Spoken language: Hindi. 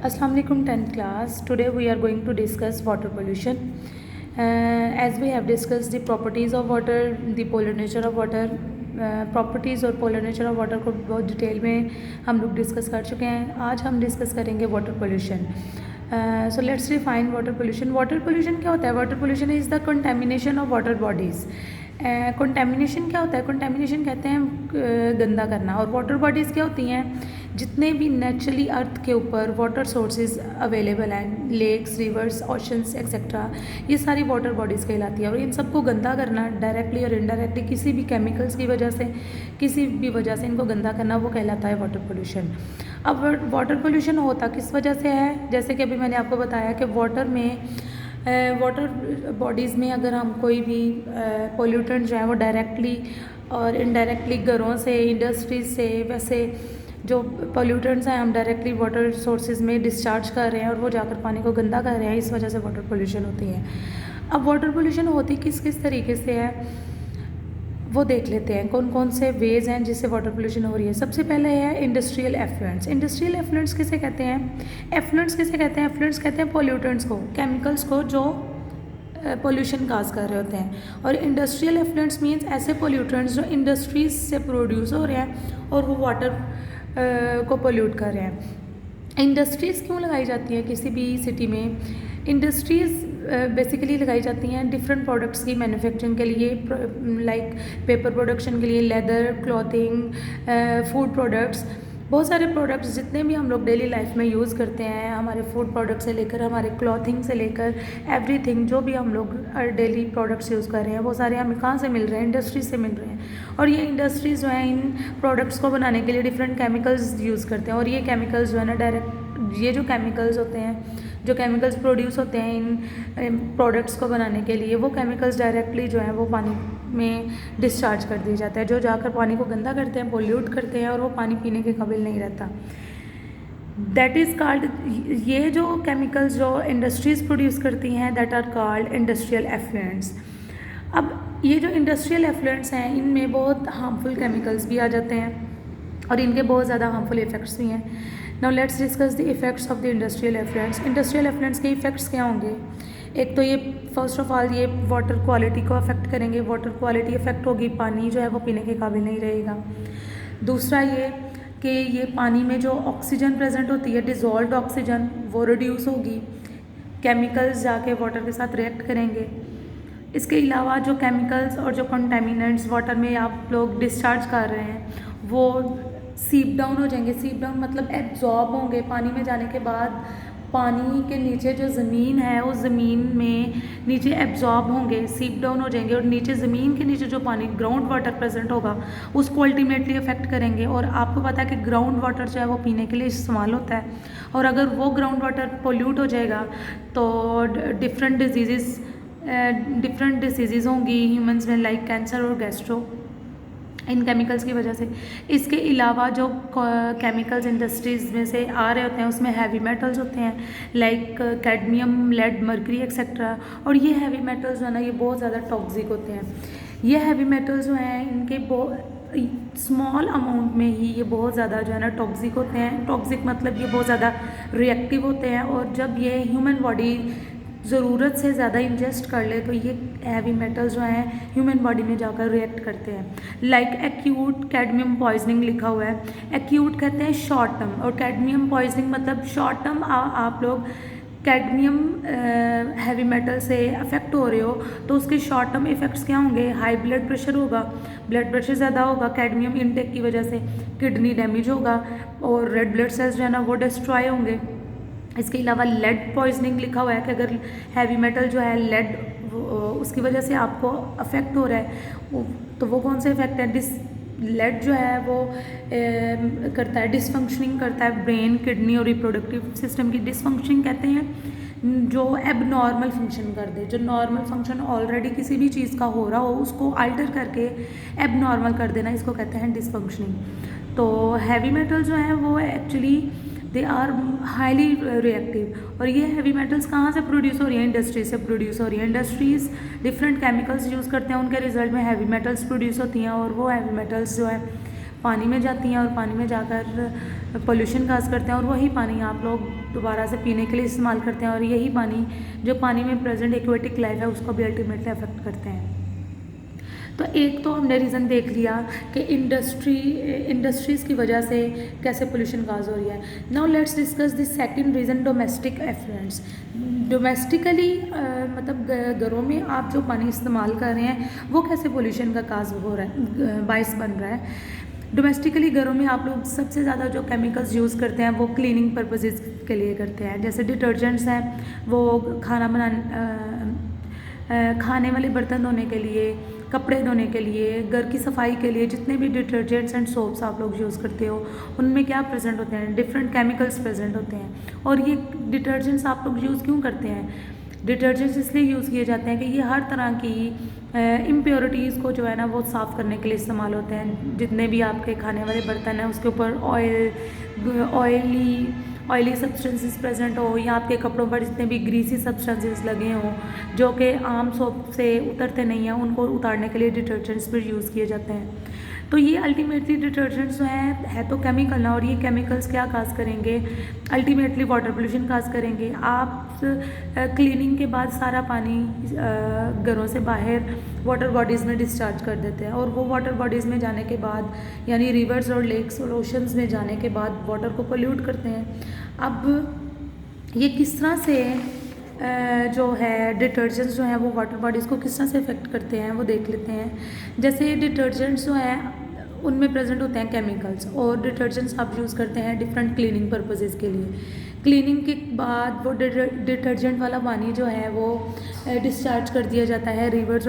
Assalamu alaikum 10th class. Today we are going to discuss water pollution. As we have discussed the properties of water, the polar nature of water, properties और पोलर नेचर ऑफ वाटर को बहुत डिटेल में हम लोग डिस्कस कर चुके हैं. आज हम डिस्कस करेंगे water pollution. So let's define water pollution. Water pollution क्या होता है? Water pollution is the contamination of water bodies. Contamination क्या होता है? कंटेमिनेशन कहते हैं गंदा करना. और वाटर बॉडीज़ क्या होती हैं? जितने भी नेचुरली अर्थ के ऊपर वाटर सोर्सेज अवेलेबल हैं, लेक्स, रिवर्स, ओशंस एक्सेट्रा, ये सारी वाटर बॉडीज़ कहलाती है. और इन सबको गंदा करना डायरेक्टली और इनडायरेक्टली किसी भी केमिकल्स की वजह से, किसी भी वजह से इनको गंदा करना, वो कहलाता है वाटर पोल्यूशन. अब वाटर पोल्यूशन होता किस वजह से है? जैसे कि अभी मैंने आपको बताया कि वाटर बॉडीज़ में अगर हम कोई भी पोल्यूटेंट जो है वो डायरेक्टली और इनडायरेक्टली घरों से, इंडस्ट्रीज से, वैसे जो पोल्यूटेंट्स हैं हम डायरेक्टली वाटर सोर्सेज में डिस्चार्ज कर रहे हैं और वो जाकर पानी को गंदा कर रहे हैं. इस वजह से वाटर पोल्यूशन होती है. अब वाटर पोल्यूशन होती किस किस तरीके से है वो देख लेते हैं. कौन कौन से वेज हैं जिससे वाटर पोल्यूशन हो रही है. सबसे पहले है इंडस्ट्रियल एफ्लुएंट्स. इंडस्ट्रियल एफ्लुएंट्स किसे कहते हैं? एफ्लुएंट्स किसे कहते हैं? एफ्लुएंट्स कहते हैं पोल्यूटेंट्स को, केमिकल्स को जो पोल्यूशन काज कर रहे होते हैं. और इंडस्ट्रियल एफ्लुएंट्स मीन्स ऐसे पोल्यूटेंट्स जो इंडस्ट्रीज से प्रोड्यूस हो रहे हैं और वो वाटर को पोल्यूट कर रहे हैं. इंडस्ट्रीज़ क्यों लगाई जाती हैं किसी भी सिटी में? इंडस्ट्रीज़ बेसिकली लगाई जाती हैं डिफरेंट प्रोडक्ट्स की मैन्युफैक्चरिंग के लिए, लाइक पेपर प्रोडक्शन के लिए, लेदर, क्लॉथिंग, फूड प्रोडक्ट्स. बहुत सारे प्रोडक्ट्स जितने भी हम लोग डेली लाइफ में यूज़ करते हैं, हमारे फूड प्रोडक्ट से लेकर हमारे क्लॉथिंग से लेकर एवरीथिंग, जो भी हम लोग डेली प्रोडक्ट्स यूज़ कर रहे हैं वो सारे हमें कहाँ से मिल रहे हैं? इंडस्ट्री से मिल रहे हैं. और ये इंडस्ट्रीज़ जो हैं इन प्रोडक्ट्स को बनाने के लिए डिफरेंट केमिकल्स यूज़ करते हैं. और ये केमिकल्स जो है ना डायरेक्ट, ये जो केमिकल्स होते हैं, जो केमिकल्स प्रोड्यूस होते हैं इन प्रोडक्ट्स को बनाने के लिए, वो केमिकल्स डायरेक्टली जो है वो पानी में डिस्चार्ज कर दिए जाते हैं, जो जाकर पानी को गंदा करते हैं, पोल्यूट करते हैं और वो पानी पीने के काबिल नहीं रहता. दैट इज़ कॉल्ड, ये जो केमिकल्स जो इंडस्ट्रीज़ प्रोड्यूस करती हैं, that are called industrial effluents. अब ये जो इंडस्ट्रियल एफ्लुएंट्स हैं इनमें बहुत हार्मफुल केमिकल्स भी आ जाते हैं और इनके बहुत ज़्यादा हार्मफुल इफ़ेक्ट्स भी हैं. Now let's discuss the effects of the industrial effluents. Industrial effluents के इफ़ेक्ट्स क्या होंगे? एक तो ये फर्स्ट ऑफ ऑल ये वाटर क्वालिटी को अफेक्ट करेंगे. वाटर क्वालिटी अफेक्ट होगी, पानी जो है वो पीने के काबिल नहीं रहेगा. दूसरा ये कि ये पानी में जो ऑक्सीजन प्रेजेंट होती है, डिज़ोल्व्ड ऑक्सीजन, वो रिड्यूस होगी. केमिकल्स जाके वाटर के साथ रिएक्ट करेंगे. इसके अलावा जो केमिकल्स और जो कंटेमिनेंट्स वाटर में आप लोग डिस्चार्ज कर रहे हैं वो सीप डाउन हो जाएंगे. सीप डाउन मतलब एब्जॉर्ब होंगे. पानी में जाने के बाद पानी के नीचे जो ज़मीन है उस ज़मीन में नीचे एब्जॉर्ब होंगे, सीप डाउन हो जाएंगे और नीचे ज़मीन के नीचे जो पानी, ग्राउंड वाटर प्रेजेंट होगा, उसको अल्टीमेटली अफेक्ट करेंगे. और आपको पता है कि ग्राउंड वाटर जो है वो पीने के लिए इस्तेमाल होता है. और अगर वो ग्राउंड वाटर पोल्यूट हो जाएगा तो डिफरेंट डिजीज़ होंगी ह्यूमंस में, लाइक कैंसर और गैस्ट्रो, इन केमिकल्स की वजह से. इसके अलावा जो केमिकल्स इंडस्ट्रीज़ में से आ रहे होते हैं उसमें हैवी मेटल्स होते हैं, like cadmium, lead, mercury etcetera. और ये हैवी मेटल्स जो है ना ये बहुत ज़्यादा टॉक्सिक होते हैं. ये हैवी मेटल्स जो हैं इनके स्मॉल अमाउंट में ही ये बहुत ज़्यादा जो है ना टॉक्सिक होते हैं. टॉक्सिक मतलब ये बहुत ज़्यादा रिएक्टिव होते हैं और जब ये ह्यूमन बॉडी ज़रूरत से ज़्यादा इंजेस्ट कर ले तो ये हैवी मेटल्स जो हैं ह्यूमन बॉडी में जाकर रिएक्ट करते हैं. लाइक एक्यूट कैडमियम पॉइजनिंग लिखा हुआ है. एक्यूट कहते हैं शॉर्ट टर्म और कैडमियम पॉइजनिंग मतलब शॉर्ट टर्म. आप लोग कैडमियम हैवी मेटल से अफेक्ट हो रहे हो तो उसके शॉर्ट टर्म इफ़ेक्ट्स क्या होंगे? हाई ब्लड प्रेशर होगा, ब्लड प्रेशर ज़्यादा होगा कैडमियम इनटेक की वजह से, किडनी डैमेज होगा और रेड ब्लड सेल्स जो है ना वो डिस्ट्रॉय होंगे. इसके अलावा लेड पॉइजनिंग लिखा हुआ है कि अगर हैवी मेटल जो है लेड उसकी वजह से आपको अफेक्ट हो रहा है तो वो कौन से इफेक्ट है? लेड जो है वो करता है, डिसफंक्शनिंग करता है ब्रेन, किडनी और रिप्रोडक्टिव सिस्टम की. डिसफंक्शनिंग कहते हैं जो एबनॉर्मल फंक्शन कर दे, जो नॉर्मल फंक्शन ऑलरेडी किसी भी चीज़ का हो रहा हो उसको अल्टर करके एबनॉर्मल कर देना, इसको कहते हैं डिसफंक्शनिंग. तो हैवी मेटल जो है वो actually they are highly reactive. और ये हैवी मेटल्स कहाँ से प्रोड्यूस हो रही हैं? इंडस्ट्री से प्रोड्यूस हो रही है. इंडस्ट्रीज़ डिफरेंट केमिकल्स यूज़ करते हैं, उनके रिजल्ट में हैवी मेटल्स प्रोड्यूस होती हैं और वो हैवी मेटल्स जो है पानी में जाती हैं और पानी में जाकर पोल्यूशन काज करते हैं, और वही पानी आप लोग दोबारा से पीने के लिए इस्तेमाल करते हैं, और यही पानी जो पानी में प्रेजेंट एक्वेटिक लाइफ है उसको भी अल्टीमेटली अफेक्ट करते हैं। तो एक तो हमने रीज़न देख लिया कि इंडस्ट्रीज़ की वजह से कैसे पोल्यूशन काज हो रही है। Now let's discuss this second reason, domestic effluents. Domestically मतलब घरों में आप जो पानी इस्तेमाल कर रहे हैं वो कैसे पोल्यूशन का काज हो रहा है, बायस बन रहा है। डोमेस्टिकली घरों में आप लोग सबसे ज़्यादा जो केमिकल्स यूज़ करते हैं वो क्लीनिंग पर्पसेस के लिए करते हैं। जैसे डिटर्जेंट्स हैं वो खाने वाले बर्तन धोने के लिए, कपड़े धोने के लिए, घर की सफाई के लिए, जितने भी डिटर्जेंट्स एंड सोप्स आप लोग यूज़ करते हो उनमें क्या प्रेजेंट होते हैं, डिफरेंट केमिकल्स प्रेजेंट होते हैं। और ये डिटर्जेंट्स आप लोग यूज़ क्यों करते हैं, डिटर्जेंट्स इसलिए यूज़ किए जाते हैं कि ये हर तरह की इम्प्योरिटीज़ को जो है ना वो साफ़ करने के लिए इस्तेमाल होते हैं। जितने भी आपके खाने वाले बर्तन हैं उसके ऊपर ऑयली सब्सटेंसेस प्रेजेंट हो, या आपके कपड़ों पर जितने भी ग्रीसी सब्सटेंसेस लगे हों जो कि आम सोप से उतरते नहीं हैं, उनको उतारने के लिए डिटर्जेंट्स भी यूज़ किए जाते हैं। तो ये अल्टीमेटली डिटर्जेंट्स जो है तो केमिकल ना, और ये केमिकल्स क्या काज करेंगे, अल्टीमेटली वाटर पोल्यूशन काज करेंगे। आप क्लीनिंग के बाद सारा पानी घरों से बाहर वाटर बॉडीज़ में डिस्चार्ज कर देते हैं, और वो वाटर बॉडीज़ में जाने के बाद यानी रिवर्स और लेक्स और ओशंस में जाने के बाद वाटर को पोल्यूट करते हैं। अब ये किस तरह से जो है डिटर्जेंट्स जो हैं वो वाटर बॉडीज़ को किस तरह से इफ़ेक्ट करते हैं वो देख लेते हैं। जैसे डिटर्जेंट्स जो हैं उनमें प्रेजेंट होते हैं केमिकल्स, और डिटर्जेंट्स आप यूज़ करते हैं डिफरेंट क्लीनिंग पर्पसेस के लिए। क्लीनिंग के बाद वो डिटर्जेंट वाला पानी जो है वो डिस्चार्ज कर दिया जाता है रिवर्स